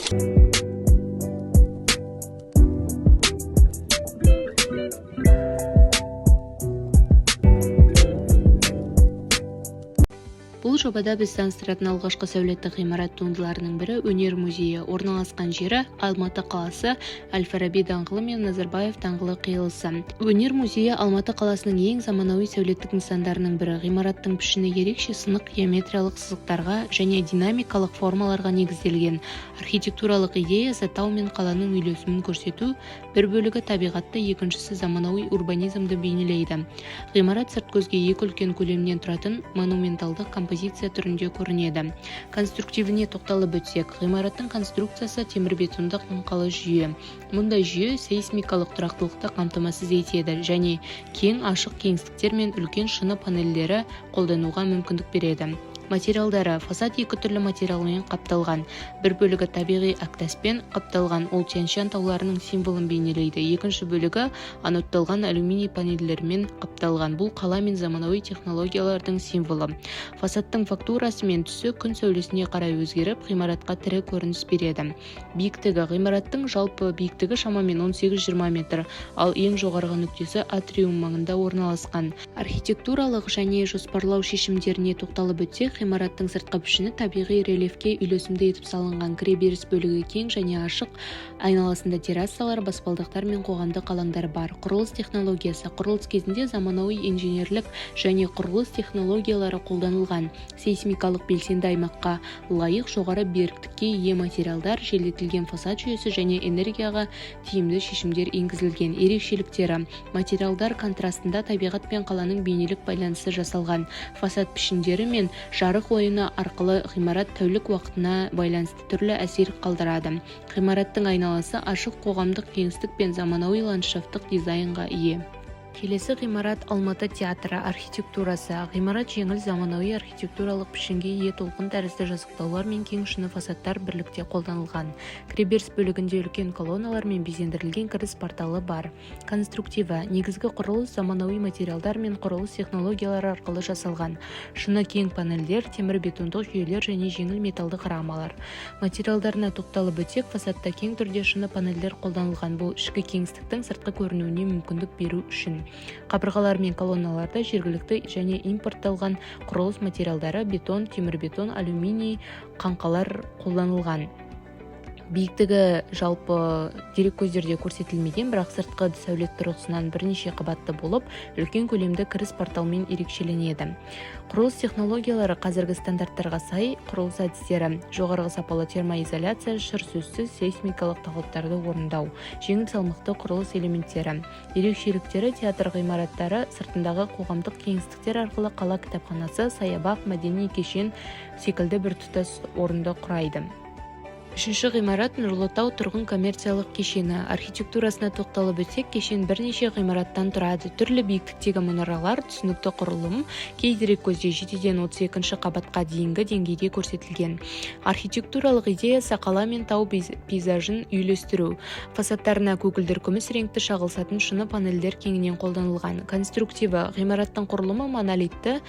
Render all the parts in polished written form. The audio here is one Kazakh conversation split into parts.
Бұл жобада біз таныстыратын алғашқы сәулеттік ғимарат туындыларының бірі өнер музейі. Орналасқан жері Алматы қаласы, Әл-Фараби даңғылы мен Назарбаев даңғылы қиылысы. Өнер музейі Алматы қаласының ең заманауи сәулеттік нысандарының бірі. Ғимараттың пішіні ерекше сынық геометриялық сызықтарға және динамикалық формаларға негізделген. Архитектуралық идеясы тау мен қаланың үйлесімін көрсету, бір бөлігі табиғатты, екіншісі заманауи урбанизмді бейнелейді. Ғимарат сырт көзге екі үлкен көлемнен тұратын монументалдық композиция түрінде көрінеді. Конструктивіне тоқталып өтсек, ғимараттың конструкциясы темірбетондық қаңқалы жүйе. Мұндай жүйе сейсмикалық тұрақтылықты қамтамасыз етеді және кең ашық кеңістіктер мен үлкен шыны панельдері қолдануға мүмкіндік береді. Материалдары: фасад екі түрлі материалмен қапталған. Бір бөлігі табиғи әктаспен қапталған, ол Тянь-Шань тауларының символын бейнелейді. Екінші бөлігі анодталған алюминий панельдермен қапталған. Бұл қала мен заманауи технологиялардың символы. Фасадтың фактурасы мен түсі күн сәулесіне қарай өзгеріп, ғимаратқа тірі көрініс береді. Биіктігі: ғимараттың жалпы биіктігі шамамен 18-20 метр, ал ең жоғарғы нүктесі атриум маңында орналасқан. Архитектуралық және жоспарлау шешімдеріне тоқталып өтсек, ғимараттың сыртқы пішіні табиғи рельефке үйлесімді етіп салынған. Кіреберіс бөлігі кең және ашық, айналасында террасалар, баспалдақтар мен қоғамдық алаңдар бар. Құрылыс технологиясы: құрылыс кезінде заманауи инженерлік және құрылыс технологиялары қолданылған. Сейсмикалық белсенді аймаққа лайық жоғары беріктікке ие материалдар, желдетілген фасад жүйесі және энергияға тиімді шешімдер енгізілген. Ерекшеліктері: материалдар контрастында табиғат пен қаланың бейнелік байланысы жасалған. Фасад пішіндері мен жарық ойыны арқылы ғимарат тәулік уақытына байланысты түрлі әсер қалдырады. Ғимараттың айналасы ашық қоғамдық кеңістік пен заманауи ландшафттық дизайнға ие. Келесі ғимарат Алматы театры архитектурасы. Ғимарат жеңіл заманауи архитектуралық пішінге ие, толқын тәрізді жазықтаулар мен кең шыны фасадтар бірлікте қолданылған. Кіреберіс бөлігінде үлкен колонналар мен безендірілген кіріс порталы бар. Конструктиві: негізгі құрылыс заманауи материалдар мен құрылыс технологиялары арқылы жасалған. Шыны кең панельдер, темірбетондық жүйелер және жеңіл металдық рамалар. Материалдарына тоқталып өтсек, фасадта кең түрде шыны панельдер қолданылған. Бұл ішкі кеңістіктің сыртқы көрінуіне мүмкіндік беру үшін. Қабырғалар мен колонналарда жергілікті және импортталған құрылыс материалдары, бетон, темірбетон, алюминий қаңқалар қолданылған. Биіктігі жалпы дерек көздерде көрсетілмеген, бірақ сыртқы сәулет тұрғысынан бірнеше қабатты болып, үлкен көлемді кіріс порталмен ерекшеленеді. Құрылыс технологиялары қазіргі стандарттарға сай. Құрылыс әдістері: жоғарғы сапалы термоизоляция, шыр-сөзсіз сейсмикалық талаптарды орындау, жеңіл салмақты құрылыс элементтері. Ерекшеліктері: театр ғимараттары сыртындағы қоғамдық кеңістіктер арқылы қала кітапханасы, саябақ, мәдени кешен секілді біртұтас орынды құрайды. Үшінші ғимарат Нұрлытау тұрғын коммерциялық кешені. Архитектурасына тоқталып өтсек, кешен бірнеше ғимараттан тұрады. Түрлі биіктіктегі мұнаралар, түсінікті құрылым, кей дерек көзде 7-ден 32-ші қабатқа дейінгі деңгейде көрсетілген. Архитектуралық идеясы қала мен тау пейзажын үйлестіру. Фасадтарына көгілдір күміс реңкті шағылысатын шыны панельдер кеңінен қолданылған. Конструктиві: ғимараттың құрылымы монолитті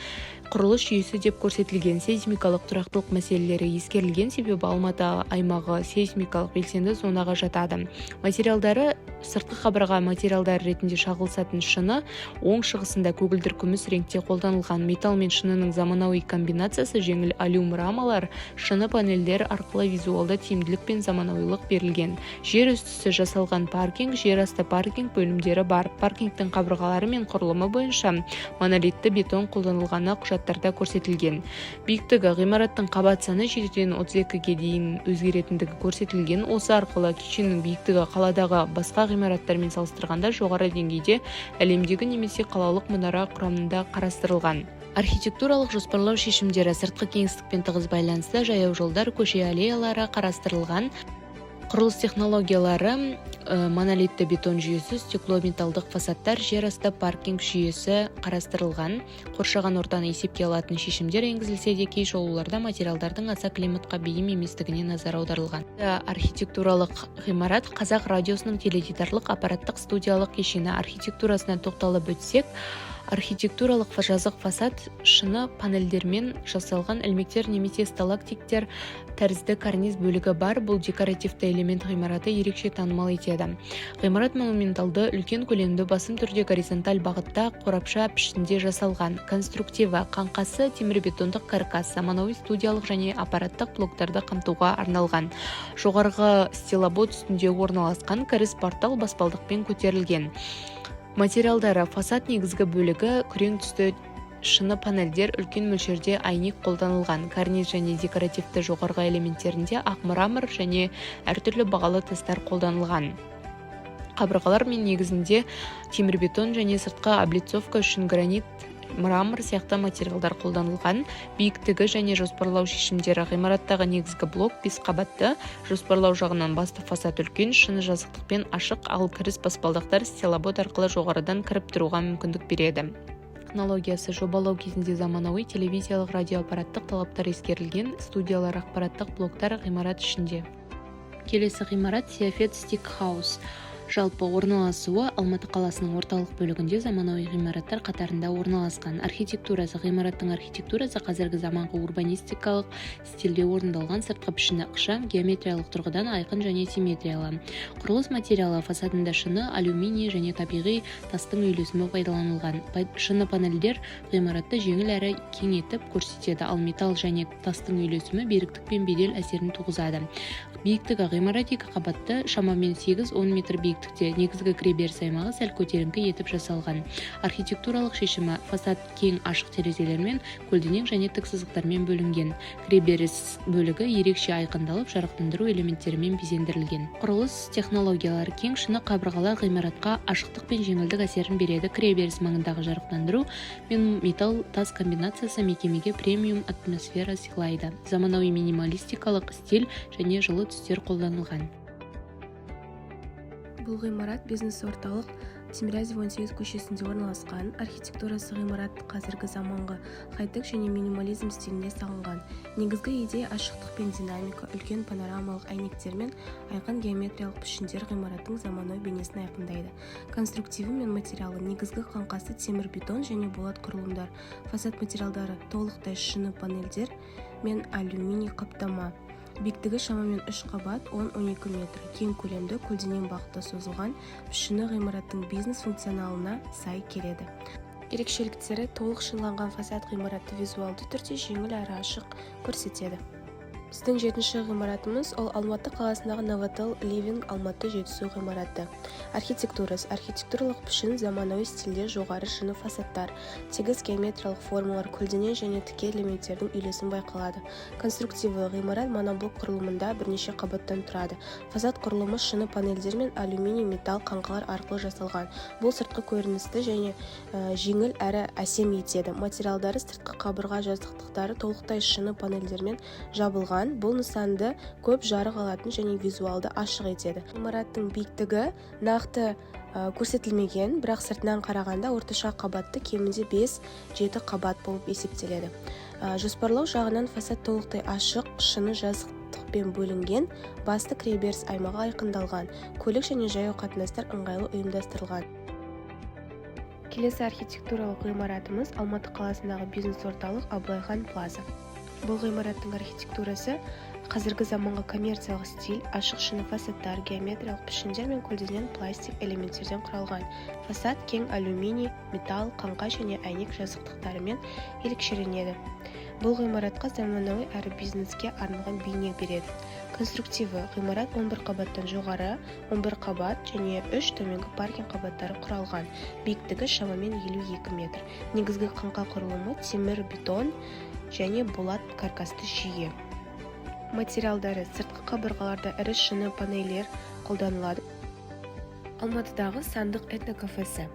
құрылыс жүйесі деп көрсетілген. Сейсмикалық тұрақтылық мәселелері ескерілген, себебі Алматы аймағы сейсмикалық белсенді зонаға жатады. Материалдары: сыртқы қабырға материалдары ретінде шағылысатын шыны, оң шығысында көгілдір күміс реңкте қолданылған. Металл мен шынының заманауи комбинациясы, жеңіл алюм рамалар, шыны панельдер арқылы визуалды тиімділік пен заманауилық берілген. Жер үстісі жасалған паркинг, жер асты паркинг бөлімдері бар. Паркингтің қабырғалары мен құрылымы бойынша монолитті бетон қолданылғаны құжаттарда көрсетілген. Биіктігі: ғимараттың қабат саны 7-ден 32-ге дейін өзгеретіндігі көрсетілген. Осы арқылы кешеннің биіктігі қаладағы басқа ғимараттармен салыстырғанда жоғары деңгейде, әлемдегі немесе қалалық мұнара құрамында қарастырылған. Архитектуралық жоспарлау шешімдері: сыртқы кеңістікпен тығыз байланысты, жаяу жолдар, көше аллеялары қарастырылған. Құрылыс технологиялары: монолитті бетон жүйесі, стеклометалдық фасадтар, жер асты паркинг жүйесі қарастырылған. Қоршаған ортаны есепке алатын шешімдер енгізілсе де, кей жолауларда материалдардың аса климатқа бейім еместігіне назар аударылған. Архитектуралық ғимарат Қазақ радиосының теледидарлық аппараттық студиялық кешені. Архитектурасына тоқталып өтсек, Архитектуралық жазық фасад шыны панельдермен жасалған ілмектер немесе сталактиктер тәрізді карниз бөлігі бар. Бұл декоративті элемент ғимараты ерекше танымал етеді. Ғимарат монументалды, үлкен көлемді, басым түрде горизонталь бағытта қорапша пішінде жасалған. Конструктиві қаңқасы темірбетондық каркас, заманауи студиялық және аппараттық блоктарды қамтуға арналған. Жоғарғы стилобат үстінде орналасқан, кіріс портал баспалдақпен көтерілген. Материалдары: фасад негізгі бөлігі күрең түсті шыны панельдер, үлкен мөлшерде айник қолданылған. Карниз және декоративті жоғарғы элементтерінде ақ мрамор және әртүрлі бағалы тастар қолданылған. Қабырғалар мен негізінде темірбетон және сыртқы облицовка үшін гранит, мрамор сияқты материалдар қолданылған. Биіктігі және жоспарлау шешімдері: ғимараттағы негізгі блок 5 қабатты, жоспарлау жағынан басты фасад үлкен, шыны жазықтықпен ашық, ал кіріс баспалдақтар стилобат арқылы жоғарыдан кіріп тұруға мүмкіндік береді. Технологиясы: жобалау кезінде заманауи телевизиялық радиоаппараттық талаптар ескерілген. Студиялар, ақпараттық блоктар ғимарат ішінде. Келесі ғимарат Сиафет Стикхаус. Жалпы орналасуы Алматы қаласының орталық бөлігінде заманауи ғимараттар қатарында орналасқан. Архитектурасы: ғимараттың архитектурасы қазіргі заманғы урбанистикалық стильде орындалған, сыртқы пішіні ықшам, геометриялық тұрғыдан айқын және симметриялы. Құрылыс материалы: фасадында шыны, алюминий және табиғи тастың үйлесімі пайдаланылған. Шыны панельдер ғимаратты жеңіл әрі кең етіп көрсетеді, ал металл және тастың үйлесімі беріктік пен бедел әсерін туғызады. Биіктігі: ғимарат 2 қабатты, шамамен 8-10 метр биіктікте. Негізгі кіреберіс аймағы сәл көтеріңкі етіп жасалған. Архитектуралық шешімі: фасад кең ашық терезелермен, көлденең және тік сызықтармен бөлінген. Кіреберіс бөлігі ерекше айқындалып, жарықтандыру элементтерімен безендірілген. Құрылыс технологиялары: кең шыны қабырғалар ғимаратқа ашықтық пен жеңілдік әсерін береді. Кіреберіс маңындағы жарықтандыру мен металл тас комбинациясы мекемеге премиум атмосфера сыйлайды. Заманауи минималистикалық стиль және жылы түстер қолданылған. Бұл ғимарат бизнес-орталық Тимирязев 18 көшесінде орналасқан. Архитектурасы: ғимарат қазіргі заманғы хай-тек және минимализм стилінде салынған. Негізгі идея ашықтық пен динамика, үлкен панорамалық әйнектер мен айқын геометриялық пішіндер ғимараттың заманауи бейнесін айқындайды. Конструктиві мен материалы: негізгі қаңқасы темірбетон және болат құрылымдар. Фасад материалдары: толықтай шыны панельдер мен алюминий қаптама. Биіктігі шамамен 3 қабат, 10-12 метр. Кең көлемді, көлденең бағытта созылған. Пішіні ғимараттың бизнес функционалына сай келеді. Ерекшеліктері: толық шыныланған фасад ғимаратты визуалды түрде жеңіл әрі ашық көрсетеді. Біздің 7-ші ғимаратымыз ол Алматы қаласындағы Новотел Living Алматы жетісу ғимараты. Архитектурасы: архитектуралық пішін заманауи стильде, жоғары шыны фасадтар, тегіс геометриялық формалар, көлденең және тіке элементтердің үйлесім байқалады. Конструктиві: ғимарат моноблок құрылымында бірнеше қабаттан тұрады. Фасад құрылымы шыны панельдер мен алюминий металл қаңқалар арқылы жасалған. Бұл сыртқы көріністі және жеңіл әрі әсем етеді. Материалдары: сыртқы қабырға жазықтықтары толықтай шыны панельдермен жабылған. Бұл нысанды көп жарық алатын және визуалды ашық етеді. Ғимараттың биіктігі нақты көрсетілмеген, бірақ сыртынан қарағанда орташа қабатты кемінде 5-7 қабат болып есептеледі. Жоспарлау жағынан фасад толықтай ашық, шыны жазықтықпен бөлінген, басты кіреберіс аймағы айқындалған, көлік және жаяу қатынастар ыңғайлы ұйымдастырылған. Келесі архитектуралық ғимаратымыз Алматы қаласындағы бизнес-орталық Абылайхан Плаза. Бұл ғимараттың архитектурасы қазіргі заманғы коммерциялық стиль, ашық шыны фасадтар, геометриялық пішіндер мен көлденең пластик элементтерден құралған. Фасад кең алюминий, металл, қаңқа және әйнек жазықтықтарымен ерекшеленеді. Бұл ғимаратқа заманауи әрі бизнеске арналған бейне береді. Конструктиві: ғимарат 11 қабаттан жоғары, 11 қабат және 3 төменгі паркинг қабаттары құралған. Биіктігі шамамен 52 метр. Негізгі қаңқа құрылымы темір бетон және болат каркасты жүйе. Материалдары: сыртқы қабырғаларда ірі шыны панельдер қолданылады. Алматыдағы сандық этнокафесі.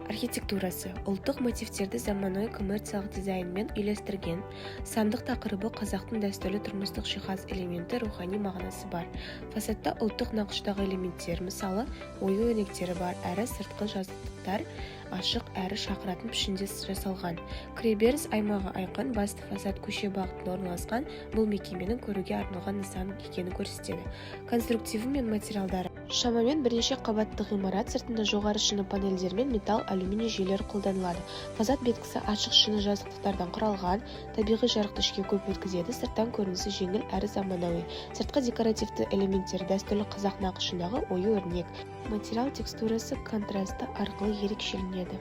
Архитектурасы: ұлттық мотивтерді заманауи коммерциялық дизайнмен үйлестірген. Сандық тақырыбы қазақтың дәстүрлі тұрмыстық жиһаз элементі, рухани мағынасы бар. Фасадта ұлттық нақыштағы элементтер, мысалы ою өрнектері бар, әрі сыртқы жазықтықтар ашық әрі шақыратын пішінде жасалған. Кіреберіс аймағы айқын, басты фасад көше бағытында орналасқан. Бұл мекеменің көруге арналған нысан екенін көрсетеді. Конструктиві мен материалдары: Шамамен бірнеше қабатты ғимарат сыртында жоғары шыны панельдер мен металл алюминий жүйелер қолданылады. Фасад беткісі ашық шыны жазықтықтардан құралған, табиғи жарықты ішке көп өткізеді, сырттан көрінісі жеңіл әрі заманауи. Сыртқы декоративті элементтері дәстүрлі қазақ нақышындағы ою-өрнек. Материал текстурасы контрасты арқылы ерекшеленеді.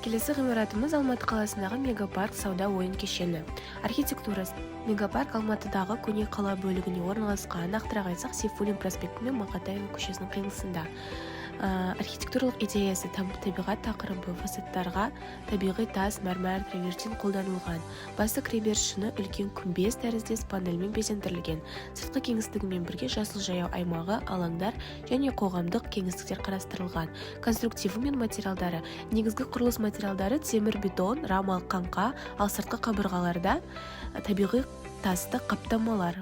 Келесі ғимаратымыз Алматы қаласындағы Мегапарк сауда ойын кешені. Архитектурасы. Мегапарк Алматыдағы көне қала бөлігіне орналасқан. Нақтырақ айтсақ, Сейфуллин проспекті мен Мақатаев көшесінің қиылысында. Архитектуралық идеясы табиғат тақырыбы, фасадтарға табиғи тас, мәрмәр, травертин қолданылған. Басты кіреберіс шыны үлкен күмбез тәріздес панельмен безендірілген. Сыртқы кеңістігімен бірге жасыл жаяу аймағы, алаңдар және қоғамдық кеңістіктер қарастырылған. Конструктиві мен материалдары. Негізгі құрылыс материалдары темір, бетон, рамалық қаңқа, ал сыртқы қабырғаларда табиғи тасты қаптамалар.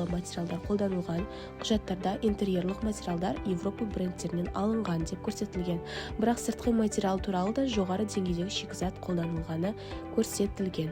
Материалдар қолданылған. Құжаттарда интерьерлық материалдар Европа брендтерінен алынған деп көрсетілген. Бірақ сыртқы материал туралы да жоғары деңгейдегі шикізат қолданылғаны көрсетілген.